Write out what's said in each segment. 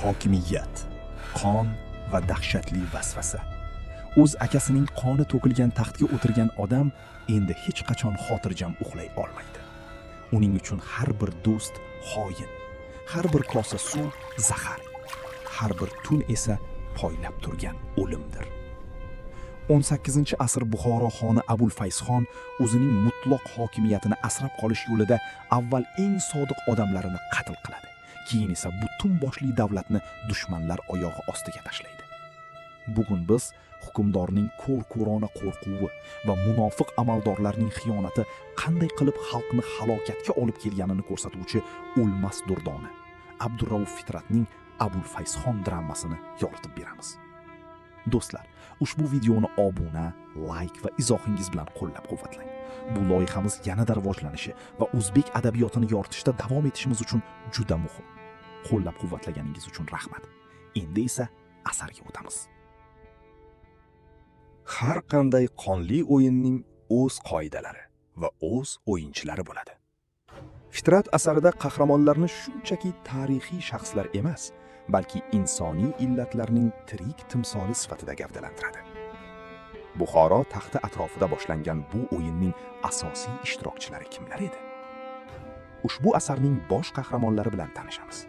hokimiyat, qon va dahshatli vasvasa. O'z akasining qoni to'kilgan taxtga o'tirgan odam endi hech qachon xotirjam uxlay olmaydi. Uning uchun har bir do'st xoin, har bir kosa suv zahar, har bir tun esa poylab turgan o'limdir. 18-asr Buxoro xoni Abulfayzxon o'zining mutloq hokimiyatini asrab qolish yo'lida avval eng sodiq odamlarini qatl qiladi, keyin esa butun boshli davlatni dushmanlar oyog'i ostiga tashlaydi. Bugun biz hukmdorning ko'r-ko'rona qo'rquvi va munofiq amaldorlarning xiyonati qanday qilib xalqni halokatga olib kelganini ko'rsatuvchi o'lmas durdona Abdurrauf Fitratning Abulfayzxon dramasini yoritib beramiz. Do'stlar, ushbu videoni obuna, like va izohingiz bilan qo'llab-quvvatlang. Bu loyihamiz yanada rivojlanishi va o'zbek adabiyotini yoritishda davom etishimiz uchun juda muhim. Qo'llab-quvvatlaganingiz uchun rahmat. Endi esa asarga o'tamiz. Har qanday qonli o'yinning o'z qoidalari va o'z o'yinchilari bo'ladi. Fitrat asarida qahramonlarni shunchaki tarixiy shaxslar emas, balki insoniy illatlarning tirik timsoli sifatida gavdalantiradi. Buxoro taxti atrofida boshlangan bu o'yinning asosiy ishtirokchilari kimlar edi? Ushbu asarning bosh qahramonlari bilan tanishamiz.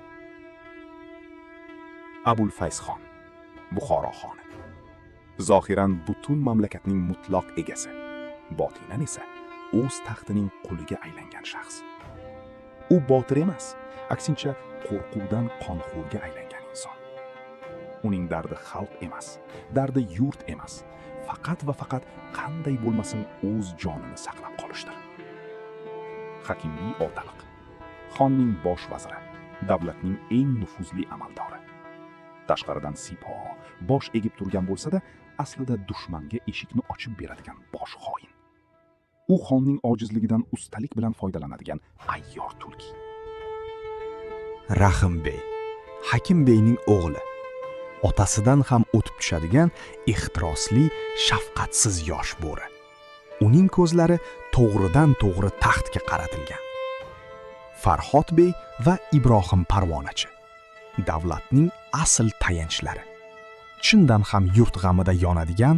Abulfayzxon, Buxoro xoni. Zohiran butun mamlakatning mutloq egasi, botinan esa o'z taxtining quliga aylangan shaxs. U botir emas, aksincha qo'rquvdan qonxo'rga aylangan inson. Uning dardi xalq emas, dardi yurt emas, faqat va faqat qanday bo'lmasin o'z jonini saqlab qolishdir. Hakimbiy Otaliq, xonning bosh vaziri, davlatning eng nufuzli amaldori. Tashqaridan sipo, bosh egib turgan bo'lsa-da, aslida dushmanga eshikni ochib beradigan bosh xoin. U xonning ojizligidan ustalik bilan foydalanadigan ayyor tulki. Rahimbey, Hakimbeyning o'g'li, otasidan ham o'tib tushadigan ehtirosli, shafqatsiz yosh bo'ri. Uning ko'zlari to'g'ridan-to'g'ri taxtga qaratilgan. Farhod bey va Ibrohim Parvonachi, davlatning asl tayanchlari. Chindan ham yurt g'amida yonadigan,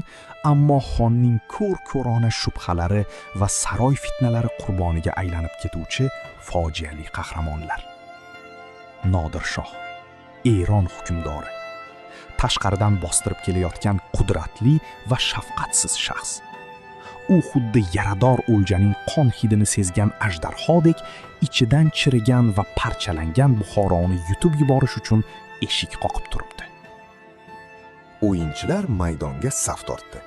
ammo xonning ko'r-ko'rona shubhalari va saroy fitnalari qurboniga aylanib ketuvchi fojiali qahramonlar. Nodirshoh, Eron hukmdori, tashqaridan bostirib kelayotgan qudratli va shafqatsiz shaxs. U xuddi yarador o'ljaning qon hidini sezgan ajdarhodek ichidan chirigan va parchalangan Buxoroni yutib yuborish uchun eshik qoqib turibdi. O'yinchilar maydonga saf tortdi.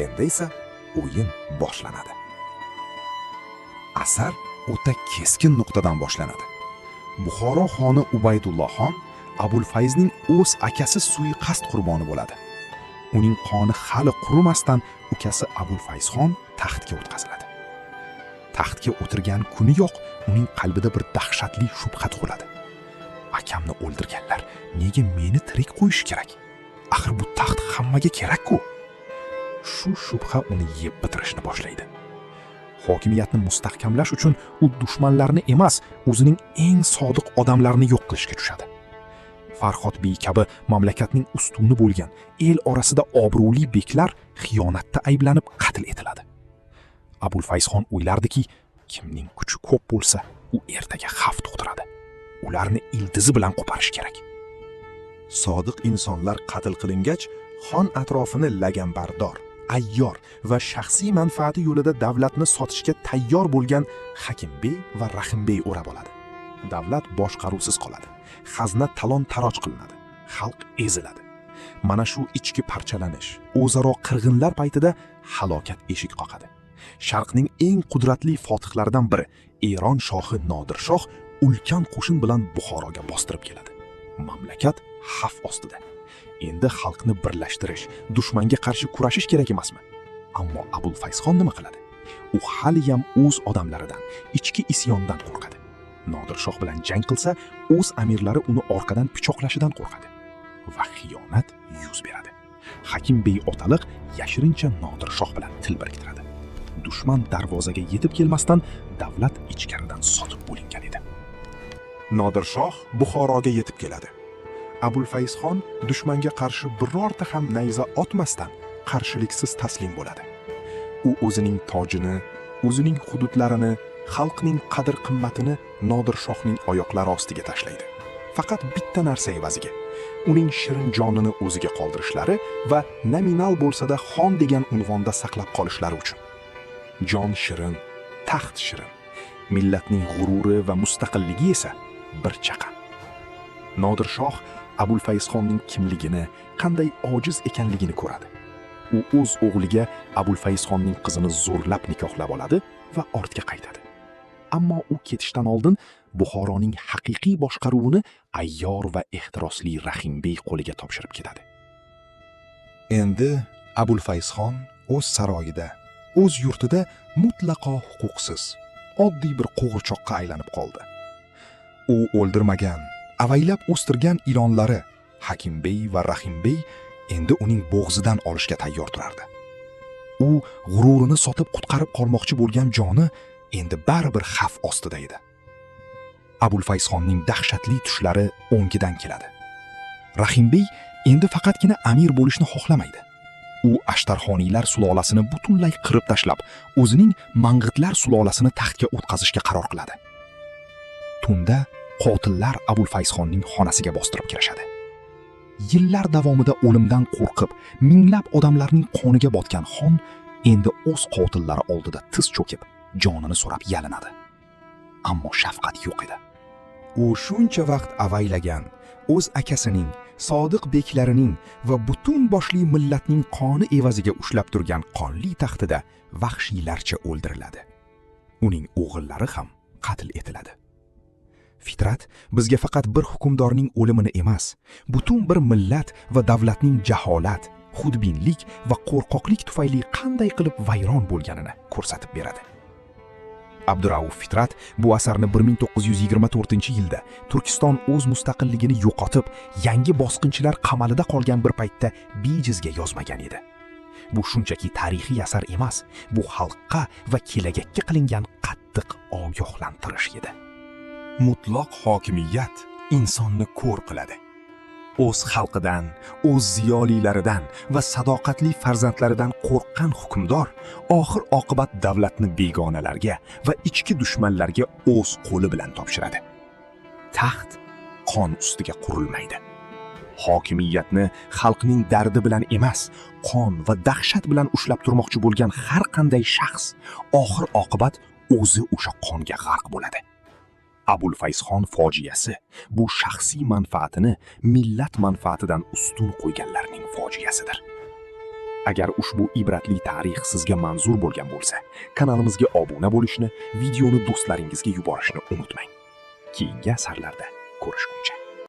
Endi esa o'yin boshlanadi. Asar o'ta keskin nuqtadan boshlanadi. Buxoro xoni Ubaydullohxon Abulfayzning o'z akasi suiqasd qurboni bo'ladi. Uning qoni hali qurimasdan ukasi Abulfayzxon taxtga o'tkaziladi. Taxtga o'tirgan kuniyoq uning qalbida bir dahshatli shubha tug'iladi. Akamni o'ldirganlar nega meni tirik qo'yish kerak? Axir bu taxt hammaga kerak-ku. Shu shubha uni yeb bitirishni boshlaydi. Hokimiyatni mustahkamlash uchun u dushmanlarni emas, o'zining eng sodiq odamlarini yo'q qilishga tushadi. Farhod bey kabi mamlakatning ustuni bo'lgan el orasida obro'li beklar xiyonatda ayblanib qatl etiladi. Abulfayzxon o'ylardiki, kimning kuchi ko'p bo'lsa, u ertaga xavf tug'diradi. Ularni ildizi bilan qo'parish kerak. Sodiq insonlar qatl qilingach, xon atrofini laganbardor, ayyor va shaxsiy manfaati yo'lida davlatni sotishga tayyor bo'lgan Hakimbey va Rahimbey o'rab oladi. Davlat boshqaruvsiz qoladi. Xazna talon-taroj qilinadi. Xalq eziladi. Mana shu ichki parchalanish, o'zaro qirg'inlar paytida halokat eshik qoqadi. Sharqning eng qudratli fotihlaridan biri, Eron shohi Nodirshoh ulkan qo'shin bilan Buxoroga bostirib keladi. Mamlakat xavf ostida. Endi xalqni birlashtirish, dushmanga qarshi kurashish kerak emasmi? Ammo Abulfayzxon nima qiladi? U hali ham o'z odamlaridan, ichki isyondan qo'rqadi. Nodirshoh bilan jang qilsa, o'z amirlari uni orqadan pichoqlashidan qo'rqadi va xiyonat yuz beradi. Hakimbey Otaliq yashirincha Nodirshoh bilan til biriktiradi. Dushman darvozaga yetib kelmasdan davlat ichkaridan sotib bo'lingan edi. Nodirshoh Buxoroga yetib keladi. Abulfayzxon dushmanga qarshi birorta ham nayza otmasdan qarshiliksiz taslim bo'ladi. U o'zining tojini, o'zining hududlarini, xalqning qadr-qimmatini Nodir shohning oyoqlari ostiga tashlaydi. Faqat bitta narsa evaziga, uning shirin jonini o'ziga qoldirishlari va nominal bo'lsa-da xon degan unvonda saqlab qolishlari uchun. Jon shirin, taxt shirin, millatning g'ururi va mustaqilligi esa bir chaqa. Nodir shoh Abulfayzxonning kimligini, qanday ojiz ekanligini ko'radi. U o'z o'g'liga Abulfayzxonning qizini zo'rlab nikohlab oladi va ortga qaytadi. Ammo u ketishdan oldin Buxoroning haqiqiy boshqaruvini ayyor va ehtirosli Rahimbey qo'liga topshirib ketadi. Endi Abulfayzxon o'z saroyida, o'z yurtida mutlaqo huquqsiz, oddiy bir qo'g'irchoqqa aylanib qoldi. U o'ldirmagan, avaylab o'stirgan ilonlari Hakimbey va Rahimbey endi uning bo'g'zidan olishga tayyor turardi. U g'ururini sotib qutqarib qolmoqchi bo'lgan joni endi baribir xavf ostida edi. Abulfayzxonning dahshatli tushlari o'ngidan keladi. Rahimbey endi faqatgina amir bo'lishni xohlamaydi. U Ashtarxoniylar sulolasini butunlay qirib tashlab, o'zining Mang'itlar sulolasini taxtga o'tkazishga qaror qiladi. Tunda qotillar Abulfayzxonning xonasiga bostirib kirishadi. Yillar davomida o'limdan qo'rqib, minglab odamlarning qoniga botgan xon endi o'z qotillari oldida tiz cho'kib, jonini so'rab yalinadi. Ammo shafqat yo'q edi. U shuncha vaqt avaylagan, o'z akasining, sodiq beklarining va butun boshli millatning qoni evaziga ushlab turgan qonli taxtida vahshiylarcha o'ldiriladi. Uning o'g'illari ham qatl etiladi. Fitrat bizga faqat bir hukmdorning o'limini emas, butun bir millat va davlatning jaholat, xudbinlik va qo'rqoqlik tufayli qanday qilib vayron bo'lganini ko'rsatib beradi. Abdurauf Fitrat bu asarni 1924-yilda Turkiston o'z mustaqilligini yo'qotib, yangi bosqinchilar qamalida qolgan bir paytda bejizga yozmagan edi. Bu shunchaki tarixiy asar emas, bu xalqqa va kelajakka qilingan qattiq ogohlantirish edi. Mutlaq hokimiyat insonni ko'r qiladi. O'z xalqidan, o'z ziyolilaridan va sadoqatli farzandlaridan qo'rqqan hukmdor oxir oqibat davlatni begonalarga va ichki dushmanlarga o'z qo'li bilan topshiradi. Taxt qon ustiga qurilmaydi. Hokimiyatni xalqning dardi bilan emas, qon va dahshat bilan ushlab turmoqchi bo'lgan har qanday shaxs oxir oqibat o'zi o'sha qonga g'arq bo'ladi. Abulfayzxon fojiasi bu shaxsiy manfaatini millat manfaatidan ustun qo'yganlarning fojiasidir. Agar ushbu ibratli tarix sizga manzur bo'lgan bo'lsa, kanalimizga obuna bo'lishni, videoni do'stlaringizga yuborishni unutmang. Keyingi asarlarda ko'rishguncha.